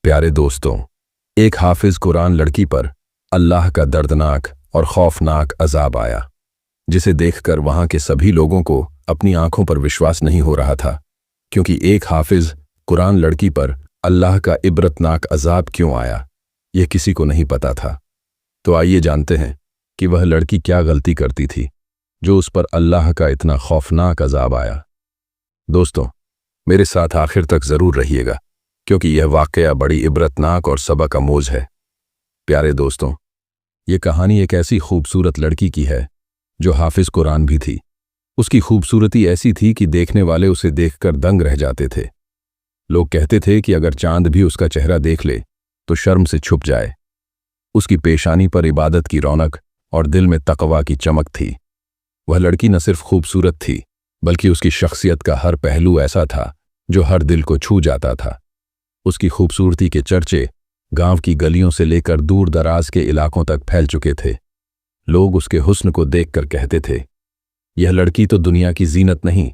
प्यारे दोस्तों, एक हाफिज कुरान लड़की पर अल्लाह का दर्दनाक और खौफनाक अजाब आया, जिसे देखकर वहां के सभी लोगों को अपनी आंखों पर विश्वास नहीं हो रहा था, क्योंकि एक हाफिज कुरान लड़की पर अल्लाह का इबरतनाक अजाब क्यों आया, यह किसी को नहीं पता था। तो आइए जानते हैं कि वह लड़की क्या गलती करती थी जो उस पर अल्लाह का इतना खौफनाक अजाब आया। दोस्तों, मेरे साथ आखिर तक जरूर रहिएगा, क्योंकि यह वाकया बड़ी इबरतनाक और सबक आमोज है। प्यारे दोस्तों, ये कहानी एक ऐसी खूबसूरत लड़की की है जो हाफिज कुरान भी थी। उसकी खूबसूरती ऐसी थी कि देखने वाले उसे देखकर दंग रह जाते थे। लोग कहते थे कि अगर चांद भी उसका चेहरा देख ले तो शर्म से छुप जाए। उसकी पेशानी पर इबादत की रौनक और दिल में तकवा की चमक थी। वह लड़की न सिर्फ खूबसूरत थी, बल्कि उसकी शख्सियत का हर पहलू ऐसा था जो हर दिल को छू जाता था। उसकी खूबसूरती के चर्चे गांव की गलियों से लेकर दूर दराज के इलाकों तक फैल चुके थे। लोग उसके हुस्न को देखकर कहते थे, यह लड़की तो दुनिया की जीनत नहीं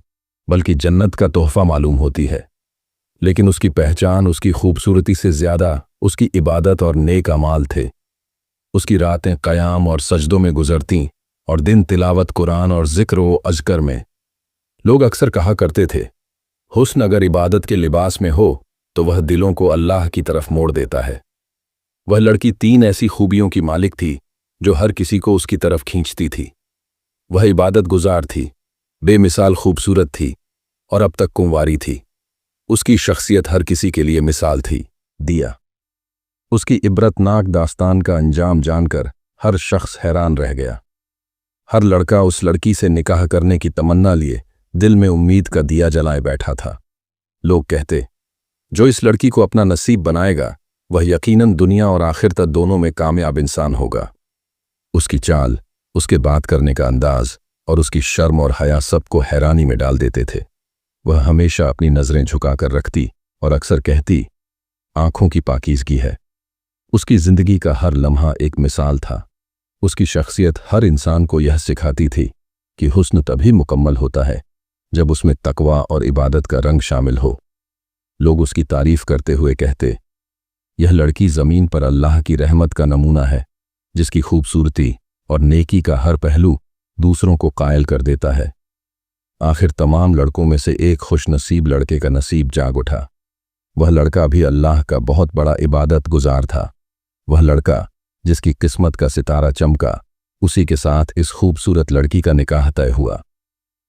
बल्कि जन्नत का तोहफा मालूम होती है। लेकिन उसकी पहचान उसकी खूबसूरती से ज्यादा उसकी इबादत और नेक अमाल थे। उसकी रातें क़याम और सजदों में गुजरतीं और दिन तिलावत कुरान और ज़िक्र व अज़कर में। लोग अक्सर कहा करते थे, हुस्न अगर इबादत के लिबास में हो तो वह दिलों को अल्लाह की तरफ मोड़ देता है। वह लड़की 3 ऐसी खूबियों की मालिक थी जो हर किसी को उसकी तरफ खींचती थी। वह इबादत गुजार थी, बेमिसाल खूबसूरत थी और अब तक कुंवारी थी। उसकी शख्सियत हर किसी के लिए मिसाल थी। दिया उसकी इबरतनाक दास्तान का अंजाम जानकर हर शख्स हैरान रह गया। हर लड़का उस लड़की से निकाह करने की तमन्ना लिए दिल में उम्मीद का दिया जलाए बैठा था। लोग कहते, जो इस लड़की को अपना नसीब बनाएगा वह यकीनन दुनिया और आखिरत दोनों में कामयाब इंसान होगा। उसकी चाल, उसके बात करने का अंदाज और उसकी शर्म और हया सबको हैरानी में डाल देते थे। वह हमेशा अपनी नजरें झुकाकर रखती और अक्सर कहती, आंखों की पाकीज़गी है। उसकी जिंदगी का हर लम्हा एक मिसाल था। उसकी शख्सियत हर इंसान को यह सिखाती थी कि हुस्न तभी मुकम्मल होता है जब उसमें तकवा और इबादत का रंग शामिल हो। लोग उसकी तारीफ करते हुए कहते, यह लड़की ज़मीन पर अल्लाह की रहमत का नमूना है, जिसकी खूबसूरती और नेकी का हर पहलू दूसरों को कायल कर देता है। आखिर तमाम लड़कों में से एक खुशनसीब लड़के का नसीब जाग उठा। वह लड़का भी अल्लाह का बहुत बड़ा इबादत गुजार था। वह लड़का जिसकी किस्मत का सितारा चमका, उसी के साथ इस खूबसूरत लड़की का निकाह तय हुआ।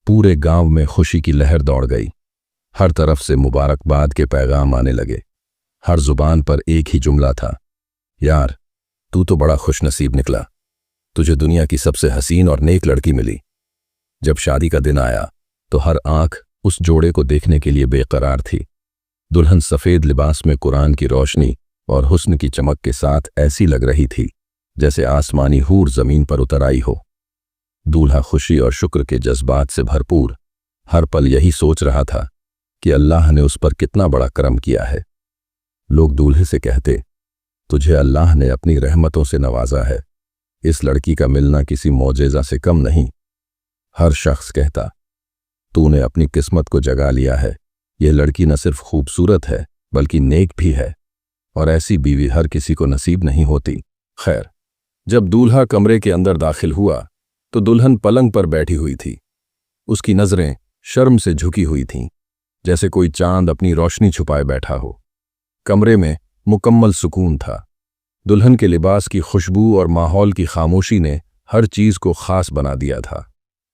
पूरे गांव में खुशी की लहर दौड़ गई। हर तरफ से मुबारकबाद के पैगाम आने लगे। हर जुबान पर एक ही जुमला था, यार तू तो बड़ा खुशनसीब निकला, तुझे दुनिया की सबसे हसीन और नेक लड़की मिली। जब शादी का दिन आया तो हर आंख उस जोड़े को देखने के लिए बेकरार थी। दुल्हन सफ़ेद लिबास में कुरान की रोशनी और हुस्न की चमक के साथ ऐसी लग रही थी जैसे आसमानी हूर जमीन पर उतर आई हो। दूल्हा खुशी और शुक्र के जज्बात से भरपूर हर पल यही सोच रहा था कि अल्लाह ने उस पर कितना बड़ा करम किया है। लोग दूल्हे से कहते, तुझे अल्लाह ने अपनी रहमतों से नवाजा है। इस लड़की का मिलना किसी मौजेज़ा से कम नहीं। हर शख्स कहता, तूने अपनी किस्मत को जगा लिया है। यह लड़की न सिर्फ खूबसूरत है बल्कि नेक भी है, और ऐसी बीवी हर किसी को नसीब नहीं होती। खैर, जब दूल्हा कमरे के अंदर दाखिल हुआ तो दुल्हन पलंग पर बैठी हुई थी। उसकी नजरें शर्म से झुकी हुई थीं, जैसे कोई चांद अपनी रोशनी छुपाए बैठा हो। कमरे में मुकम्मल सुकून था। दुल्हन के लिबास की खुशबू और माहौल की खामोशी ने हर चीज को खास बना दिया था।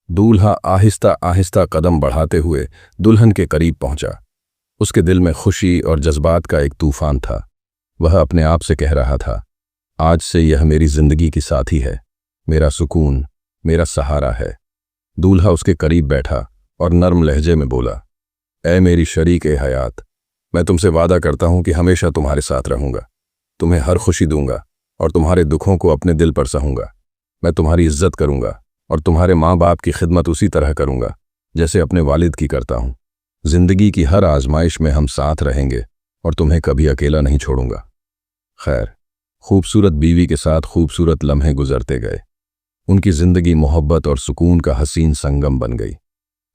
दूल्हा आहिस्ता आहिस्ता कदम बढ़ाते हुए दुल्हन के करीब पहुंचा। उसके दिल में खुशी और जज्बात का एक तूफान था। वह अपने आप से कह रहा था, आज से यह मेरी जिंदगी की साथी है, मेरा सुकून, मेरा सहारा है। दूल्हा उसके करीब बैठा और नर्म लहजे में बोला, ऐ मेरी शरीक ए हयात, मैं तुमसे वादा करता हूं कि हमेशा तुम्हारे साथ रहूंगा। तुम्हें हर खुशी दूंगा और तुम्हारे दुखों को अपने दिल पर सहूंगा। मैं तुम्हारी इज्जत करूंगा और तुम्हारे माँ बाप की खिदमत उसी तरह करूंगा जैसे अपने वालिद की करता हूं। जिंदगी की हर आजमाइश में हम साथ रहेंगे और तुम्हें कभी अकेला नहीं छोड़ूंगा। खैर, खूबसूरत बीवी के साथ खूबसूरत लम्हे गुजरते गए। उनकी जिंदगी मोहब्बत और सुकून का हसीन संगम बन गई।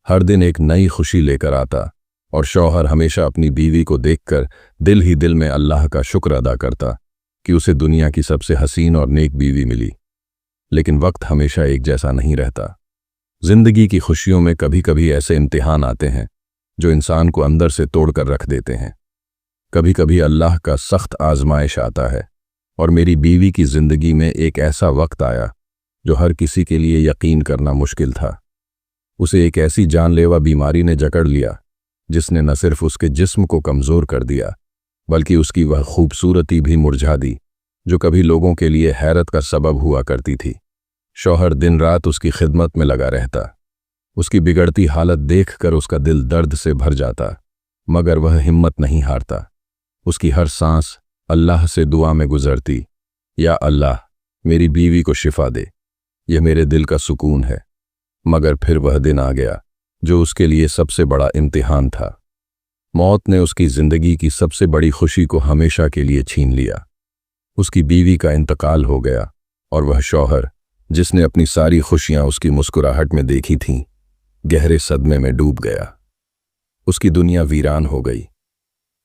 हर दिन एक नई खुशी लेकर आता और शौहर हमेशा अपनी बीवी को देखकर दिल ही दिल में अल्लाह का शुक्र अदा करता कि उसे दुनिया की सबसे हसीन और नेक बीवी मिली। लेकिन वक्त हमेशा एक जैसा नहीं रहता। जिंदगी की खुशियों में कभी कभी ऐसे इम्तिहान आते हैं जो इंसान को अंदर से तोड़कर रख देते हैं। कभी कभी अल्लाह का सख्त आजमाइश आता है, और मेरी बीवी की जिंदगी में एक ऐसा वक्त आया जो हर किसी के लिए यकीन करना मुश्किल था। उसे एक ऐसी जानलेवा बीमारी ने जकड़ लिया जिसने न सिर्फ उसके जिस्म को कमज़ोर कर दिया, बल्कि उसकी वह खूबसूरती भी मुरझा दी जो कभी लोगों के लिए हैरत का सबब हुआ करती थी। शौहर दिन रात उसकी खिदमत में लगा रहता। उसकी बिगड़ती हालत देखकर उसका दिल दर्द से भर जाता, मगर वह हिम्मत नहीं हारता। उसकी हर सांस अल्लाह से दुआ में गुजरती, या अल्लाह मेरी बीवी को शिफा दे, यह मेरे दिल का सुकून है। मगर फिर वह दिन आ गया जो उसके लिए सबसे बड़ा इम्तिहान था। मौत ने उसकी जिंदगी की सबसे बड़ी खुशी को हमेशा के लिए छीन लिया। उसकी बीवी का इंतकाल हो गया, और वह शौहर जिसने अपनी सारी खुशियां उसकी मुस्कुराहट में देखी थीं, गहरे सदमे में डूब गया। उसकी दुनिया वीरान हो गई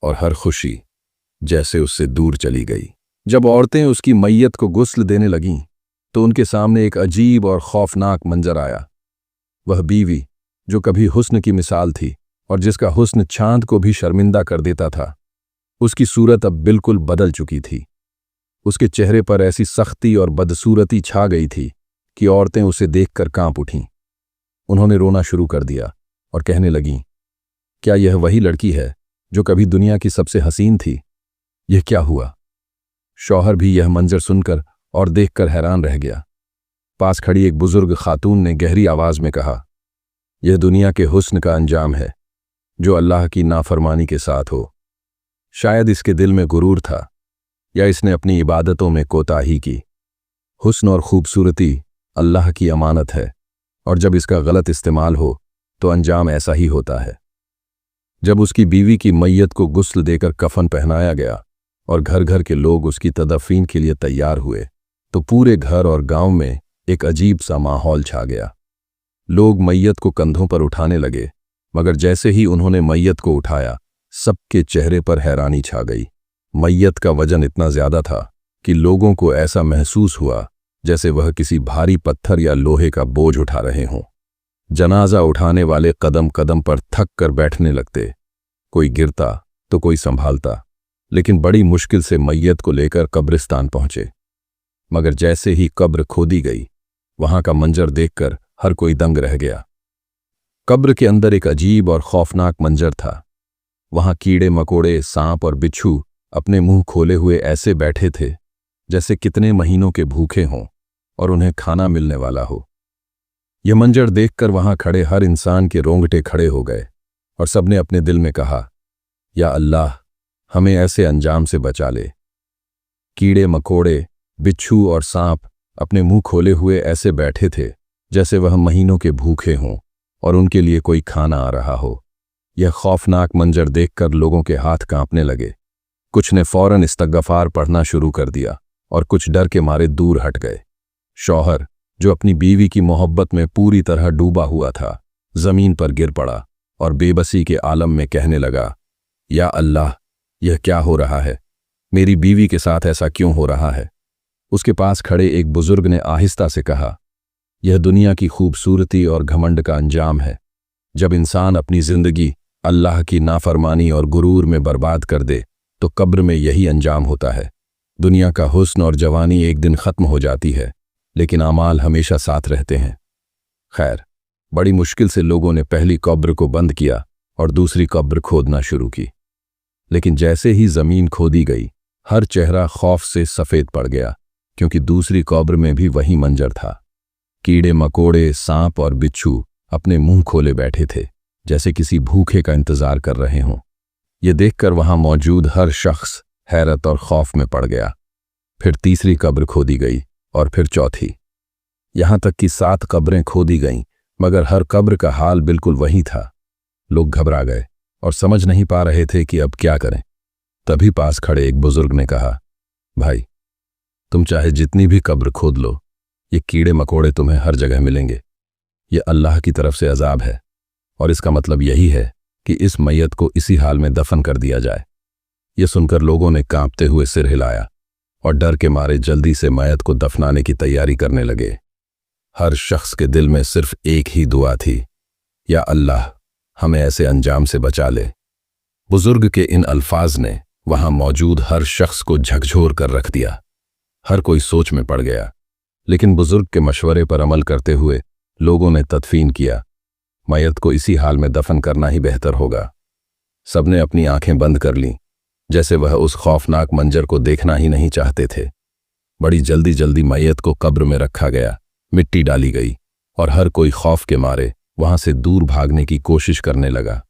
और हर खुशी जैसे उससे दूर चली गई। जब औरतें उसकी मैयत को गुस्ल देने लगीं तो उनके सामने एक अजीब और खौफनाक मंजर आया। वह बीवी जो कभी हुस्न की मिसाल थी और जिसका हुस्न चांद को भी शर्मिंदा कर देता था, उसकी सूरत अब बिल्कुल बदल चुकी थी। उसके चेहरे पर ऐसी सख्ती और बदसूरती छा गई थी कि औरतें उसे देखकर कांप उठीं। उन्होंने रोना शुरू कर दिया और कहने लगीं, क्या यह वही लड़की है जो कभी दुनिया की सबसे हसीन थी? यह क्या हुआ? शौहर भी यह मंजर सुनकर और देखकर हैरान रह गया। पास खड़ी एक बुजुर्ग खातून ने गहरी आवाज में कहा, यह दुनिया के हुस्न का अंजाम है जो अल्लाह की नाफरमानी के साथ हो। शायद इसके दिल में गुरूर था, या इसने अपनी इबादतों में कोताही की। हुस्न और खूबसूरती अल्लाह की अमानत है, और जब इसका गलत इस्तेमाल हो तो अंजाम ऐसा ही होता है। जब उसकी बीवी की मैयत को गुस्ल देकर कफन पहनाया गया और घर घर के लोग उसकी तदफीन के लिए तैयार हुए, तो पूरे घर और गांव में एक अजीब सा माहौल छा गया। लोग मैयत को कंधों पर उठाने लगे, मगर जैसे ही उन्होंने मैयत को उठाया, सबके चेहरे पर हैरानी छा गई। मैयत का वजन इतना ज्यादा था कि लोगों को ऐसा महसूस हुआ जैसे वह किसी भारी पत्थर या लोहे का बोझ उठा रहे हों। जनाजा उठाने वाले कदम कदम पर थक कर बैठने लगते। कोई गिरता तो कोई संभालता, लेकिन बड़ी मुश्किल से मैयत को लेकर कब्रिस्तान पहुंचे। मगर जैसे ही कब्र खोदी गई, वहां का मंजर देखकर हर कोई दंग रह गया। कब्र के अंदर एक अजीब और खौफनाक मंजर था। वहां कीड़े मकोड़े, सांप और बिच्छू अपने मुंह खोले हुए ऐसे बैठे थे जैसे कितने महीनों के भूखे हों और उन्हें खाना मिलने वाला हो। यह मंजर देखकर वहां खड़े हर इंसान के रोंगटे खड़े हो गए और सबने अपने दिल में कहा, या अल्लाह हमें ऐसे अंजाम से बचा ले। कीड़े मकोड़े, बिच्छू और सांप अपने मुंह खोले हुए ऐसे बैठे थे जैसे वह महीनों के भूखे हों और उनके लिए कोई खाना आ रहा हो। यह खौफनाक मंजर देखकर लोगों के हाथ कांपने लगे। कुछ ने फौरन इस्तग़फ़ार पढ़ना शुरू कर दिया और कुछ डर के मारे दूर हट गए। शौहर जो अपनी बीवी की मोहब्बत में पूरी तरह डूबा हुआ था, जमीन पर गिर पड़ा और बेबसी के आलम में कहने लगा, या अल्लाह यह क्या हो रहा है? मेरी बीवी के साथ ऐसा क्यों हो रहा है? उसके पास खड़े एक बुजुर्ग ने आहिस्ता से कहा, यह दुनिया की खूबसूरती और घमंड का अंजाम है। जब इंसान अपनी जिंदगी अल्लाह की नाफरमानी और गुरूर में बर्बाद कर दे तो कब्र में यही अंजाम होता है। दुनिया का हुस्न और जवानी एक दिन खत्म हो जाती है, लेकिन आमाल हमेशा साथ रहते हैं। खैर, बड़ी मुश्किल से लोगों ने पहली कब्र को बंद किया और दूसरी कब्र खोदना शुरू की। लेकिन जैसे ही जमीन खोदी गई, हर चेहरा खौफ से सफेद पड़ गया, क्योंकि दूसरी कब्र में भी वही मंजर था। कीड़े मकोड़े, सांप और बिच्छू अपने मुंह खोले बैठे थे जैसे किसी भूखे का इंतजार कर रहे हों। ये देखकर वहां मौजूद हर शख्स हैरत और खौफ में पड़ गया। फिर तीसरी कब्र खोदी गई और फिर चौथी, यहां तक कि 7 कब्रें खोदी गईं, मगर हर कब्र का हाल बिल्कुल वही था। लोग घबरा गए और समझ नहीं पा रहे थे कि अब क्या करें। तभी पास खड़े एक बुजुर्ग ने कहा, भाई तुम चाहे जितनी भी कब्र खोद लो, ये कीड़े मकोड़े तुम्हें हर जगह मिलेंगे। ये अल्लाह की तरफ से अजाब है, और इसका मतलब यही है कि इस मैयत को इसी हाल में दफन कर दिया जाए। ये सुनकर लोगों ने कांपते हुए सिर हिलाया और डर के मारे जल्दी से मैयत को दफनाने की तैयारी करने लगे। हर शख्स के दिल में सिर्फ एक ही दुआ थी, या अल्लाह हमें ऐसे अंजाम से बचा ले। बुजुर्ग के इन अल्फाज ने वहां मौजूद हर शख्स को झकझोर कर रख दिया। हर कोई सोच में पड़ गया, लेकिन बुजुर्ग के मशवरे पर अमल करते हुए लोगों ने तदफीन किया। मैयत को इसी हाल में दफन करना ही बेहतर होगा। सबने अपनी आंखें बंद कर लीं, जैसे वह उस खौफनाक मंजर को देखना ही नहीं चाहते थे। बड़ी जल्दी जल्दी मैयत को कब्र में रखा गया, मिट्टी डाली गई और हर कोई खौफ के मारे वहां से दूर भागने की कोशिश करने लगा।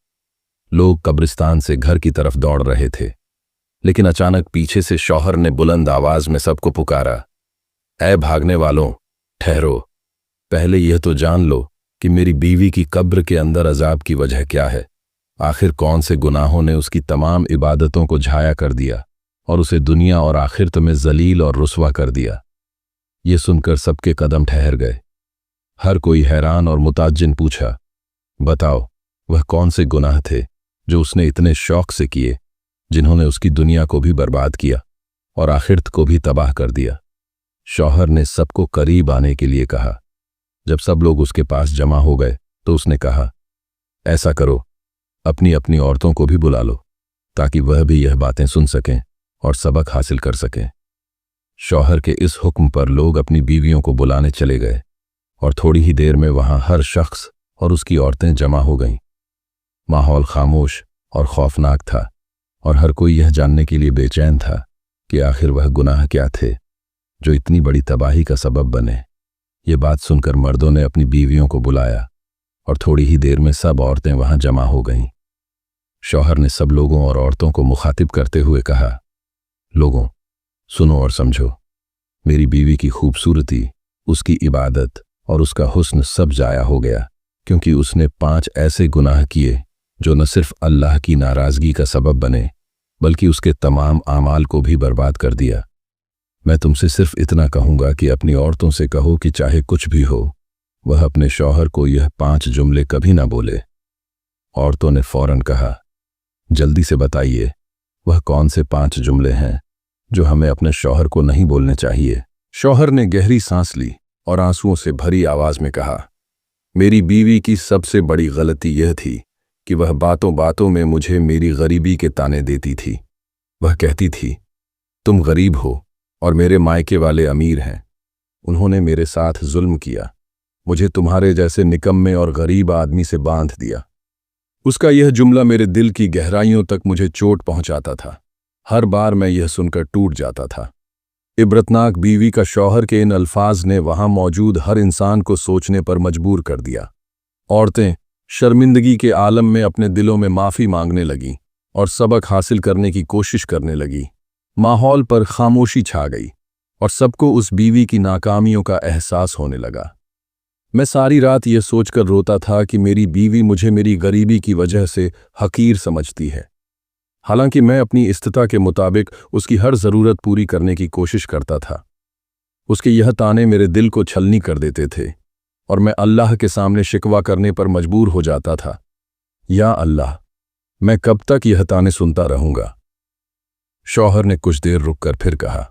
लोग कब्रिस्तान से घर की तरफ दौड़ रहे थे, लेकिन अचानक पीछे से शौहर ने बुलंद आवाज में सबको पुकारा, ऐ भागने वालों, ठहरो, पहले यह तो जान लो कि मेरी बीवी की कब्र के अंदर अजाब की वजह क्या है। आखिर कौन से गुनाहों ने उसकी तमाम इबादतों को झाया कर दिया और उसे दुनिया और आखिरत में जलील और रुस्वा कर दिया। ये सुनकर सबके कदम ठहर गए। हर कोई हैरान और मुताज्जिन पूछा, बताओ वह कौन से गुनाह थे जो उसने इतने शौक से किए, जिन्होंने उसकी दुनिया को भी बर्बाद किया और आखिरत को भी तबाह कर दिया। शौहर ने सबको करीब आने के लिए कहा। जब सब लोग उसके पास जमा हो गए तो उसने कहा, ऐसा करो, अपनी अपनी औरतों को भी बुला लो, ताकि वह भी यह बातें सुन सकें और सबक हासिल कर सकें। शौहर के इस हुक्म पर लोग अपनी बीवियों को बुलाने चले गए और थोड़ी ही देर में वहां हर शख्स और उसकी औरतें जमा हो गईं। माहौल खामोश और खौफनाक था और हर कोई यह जानने के लिए बेचैन था कि आखिर वह गुनाह क्या थे जो इतनी बड़ी तबाही का सबब बने। ये बात सुनकर मर्दों ने अपनी बीवियों को बुलाया और थोड़ी ही देर में सब औरतें वहां जमा हो गईं। शौहर ने सब लोगों और औरतों को मुखातिब करते हुए कहा, लोगों, सुनो और समझो, मेरी बीवी की खूबसूरती, उसकी इबादत और उसका हुस्न सब जाया हो गया, क्योंकि उसने 5 ऐसे गुनाह किए जो न सिर्फ अल्लाह की नाराजगी का सबब बने, बल्कि उसके तमाम आमाल को भी बर्बाद कर दिया। मैं तुमसे सिर्फ इतना कहूंगा कि अपनी औरतों से कहो कि चाहे कुछ भी हो, वह अपने शौहर को यह 5 जुमले कभी ना बोले। औरतों ने फौरन कहा, जल्दी से बताइए, वह कौन से 5 जुमले हैं जो हमें अपने शौहर को नहीं बोलने चाहिए। शौहर ने गहरी सांस ली और आंसुओं से भरी आवाज में कहा, मेरी बीवी की सबसे बड़ी गलती यह थी कि वह बातों बातों में मुझे मेरी गरीबी के ताने देती थी। वह कहती थी, तुम गरीब हो और मेरे मायके वाले अमीर हैं। उन्होंने मेरे साथ जुल्म किया, मुझे तुम्हारे जैसे निकम्मे और गरीब आदमी से बांध दिया। उसका यह जुमला मेरे दिल की गहराइयों तक मुझे चोट पहुंचाता था। हर बार मैं यह सुनकर टूट जाता था। इबरतनाक बीवी का शौहर के इन अल्फाज ने वहां मौजूद हर इंसान को सोचने पर मजबूर कर दिया। औरतें शर्मिंदगी के आलम में अपने दिलों में माफ़ी मांगने लगीं और सबक हासिल करने की कोशिश करने लगीं। माहौल पर खामोशी छा गई और सबको उस बीवी की नाकामियों का एहसास होने लगा। मैं सारी रात यह सोचकर रोता था कि मेरी बीवी मुझे मेरी गरीबी की वजह से हकीर समझती है, हालांकि मैं अपनी इस्तिता के मुताबिक उसकी हर ज़रूरत पूरी करने की कोशिश करता था। उसके यह ताने मेरे दिल को छलनी कर देते थे और मैं अल्लाह के सामने शिकवा करने पर मजबूर हो जाता था, या अल्लाह, मैं कब तक यह ताने सुनता रहूंगा। शौहर ने कुछ देर रुककर फिर कहा,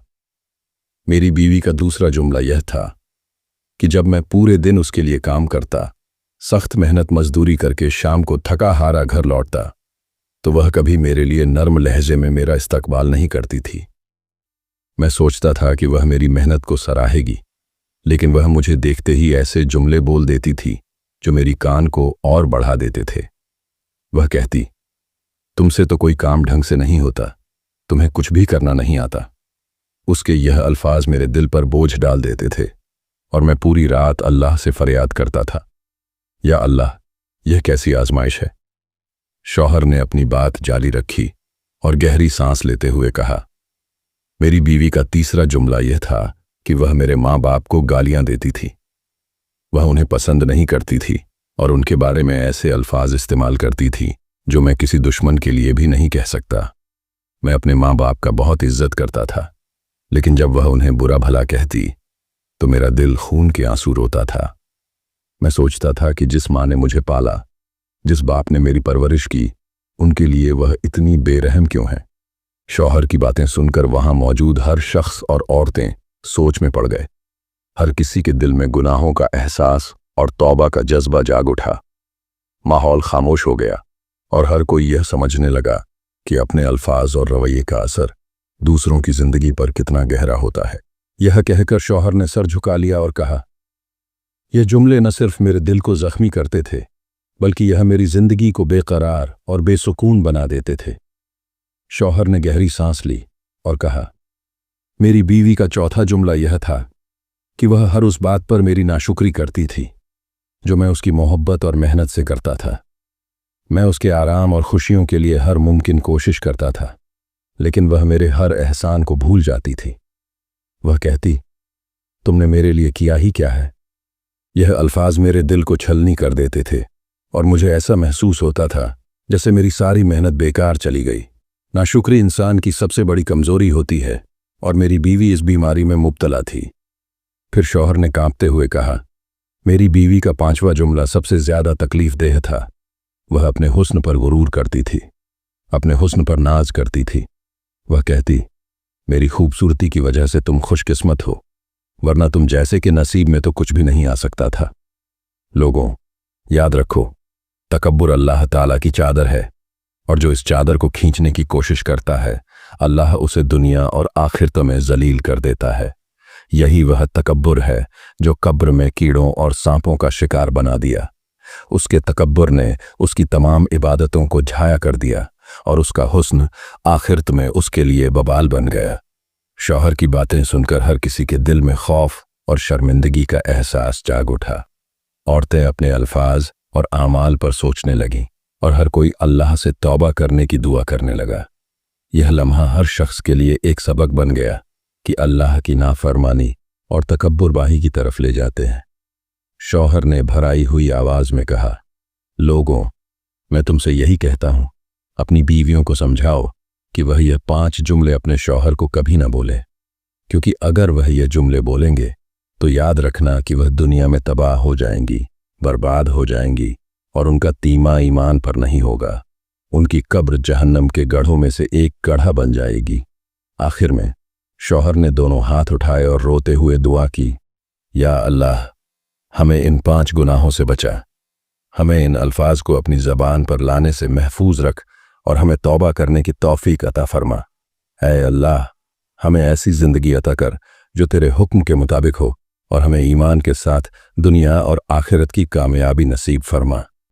मेरी बीवी का दूसरा जुमला यह था कि जब मैं पूरे दिन उसके लिए काम करता, सख्त मेहनत मजदूरी करके शाम को थका हारा घर लौटता, तो वह कभी मेरे लिए नर्म लहजे में मेरा इस्तकबाल नहीं करती थी। मैं सोचता था कि वह मेरी मेहनत को सराहेगी, लेकिन वह मुझे देखते ही ऐसे जुमले बोल देती थी जो मेरी कान को और बढ़ा देते थे। वह कहती, तुमसे तो कोई काम ढंग से नहीं होता, तुम्हें कुछ भी करना नहीं आता। उसके यह अल्फाज मेरे दिल पर बोझ डाल देते थे और मैं पूरी रात अल्लाह से फरियाद करता था, या अल्लाह, यह कैसी आजमाइश है। शौहर ने अपनी बात जारी रखी और गहरी सांस लेते हुए कहा, मेरी बीवी का तीसरा जुमला यह था कि वह मेरे माँ बाप को गालियां देती थी। वह उन्हें पसंद नहीं करती थी और उनके बारे में ऐसे अल्फाज इस्तेमाल करती थी जो मैं किसी दुश्मन के लिए भी नहीं कह सकता। मैं अपने माँ बाप का बहुत इज्जत करता था, लेकिन जब वह उन्हें बुरा भला कहती तो मेरा दिल खून के आंसू रोता था। मैं सोचता था कि जिस माँ ने मुझे पाला जिस बाप ने मेरी परवरिश की उनके लिए वह इतनी बेरहम क्यों है। शौहर की बातें सुनकर वहां मौजूद हर शख्स और औरतें सोच में पड़ गए। हर किसी के दिल में गुनाहों का एहसास और तौबा का जज्बा जाग उठा। माहौल खामोश हो गया और हर कोई यह समझने लगा कि अपने अल्फाज और रवैये का असर दूसरों की जिंदगी पर कितना गहरा होता है। यह कहकर शौहर ने सर झुका लिया और कहा, यह जुमले न सिर्फ मेरे दिल को जख्मी करते थे बल्कि यह मेरी जिंदगी को बेकरार और बेसुकून बना देते थे। शौहर ने गहरी सांस ली और कहा, मेरी बीवी का चौथा जुमला यह था कि वह हर उस बात पर मेरी नाशुक्री करती थी जो मैं उसकी मोहब्बत और मेहनत से करता था। मैं उसके आराम और खुशियों के लिए हर मुमकिन कोशिश करता था, लेकिन वह मेरे हर एहसान को भूल जाती थी। वह कहती, तुमने मेरे लिए किया ही क्या है। यह अल्फाज मेरे दिल को छलनी कर देते थे और मुझे ऐसा महसूस होता था जैसे मेरी सारी मेहनत बेकार चली गई। नाशुक्री इंसान की सबसे बड़ी कमजोरी होती है और मेरी बीवी इस बीमारी में मुब्तला थी। फिर शौहर ने कांपते हुए कहा, मेरी बीवी का पांचवा जुमला सबसे ज्यादा तकलीफ देह था। वह अपने हुस्न पर गुरूर करती थी, अपने हुस्न पर नाज करती थी। वह कहती, मेरी खूबसूरती की वजह से तुम खुशकिस्मत हो, वरना तुम जैसे कि नसीब में तो कुछ भी नहीं आ सकता था। लोगों, याद रखो, तकब्बुर अल्लाह ताला की चादर है और जो इस चादर को खींचने की कोशिश करता है अल्लाह उसे दुनिया और आखिरत में जलील कर देता है। यही वह तकब्बुर है जो कब्र में कीड़ों और सांपों का शिकार बना दिया। उसके तकब्बुर ने उसकी तमाम इबादतों को झाया कर दिया और उसका हुस्न आखिरत में उसके लिए बबाल बन गया। शौहर की बातें सुनकर हर किसी के दिल में खौफ और शर्मिंदगी का एहसास जाग उठा। औरतें अपने अल्फाज और आमाल पर सोचने लगीं और हर कोई अल्लाह से तौबा करने की दुआ करने लगा। यह लम्हा हर शख्स के लिए एक सबक बन गया कि अल्लाह की नाफरमानी और तकब्बुरबाही की तरफ ले जाते हैं। शौहर ने भराई हुई आवाज में कहा, लोगों, मैं तुमसे यही कहता हूं, अपनी बीवियों को समझाओ कि वह यह 5 जुमले अपने शौहर को कभी ना बोले, क्योंकि अगर वह यह जुमले बोलेंगे तो याद रखना कि वह दुनिया में तबाह हो जाएंगी, बर्बाद हो जाएंगी और उनका तीमा ईमान पर नहीं होगा। उनकी कब्र जहन्नम के गढ़ों में से एक गढ़ा बन जाएगी। आखिर में शौहर ने दोनों हाथ उठाए और रोते हुए दुआ की, या अल्लाह, हमें इन 5 गुनाहों से बचा। हमें इन अल्फाज को अपनी ज़बान पर लाने से महफूज रख और हमें तौबा करने की तौफीक अता फरमा। ऐ अल्लाह, हमें ऐसी ज़िंदगी अता कर जो तेरे हुक्म के मुताबिक हो और हमें ईमान के साथ दुनिया और आखिरत की कामयाबी नसीब फरमा।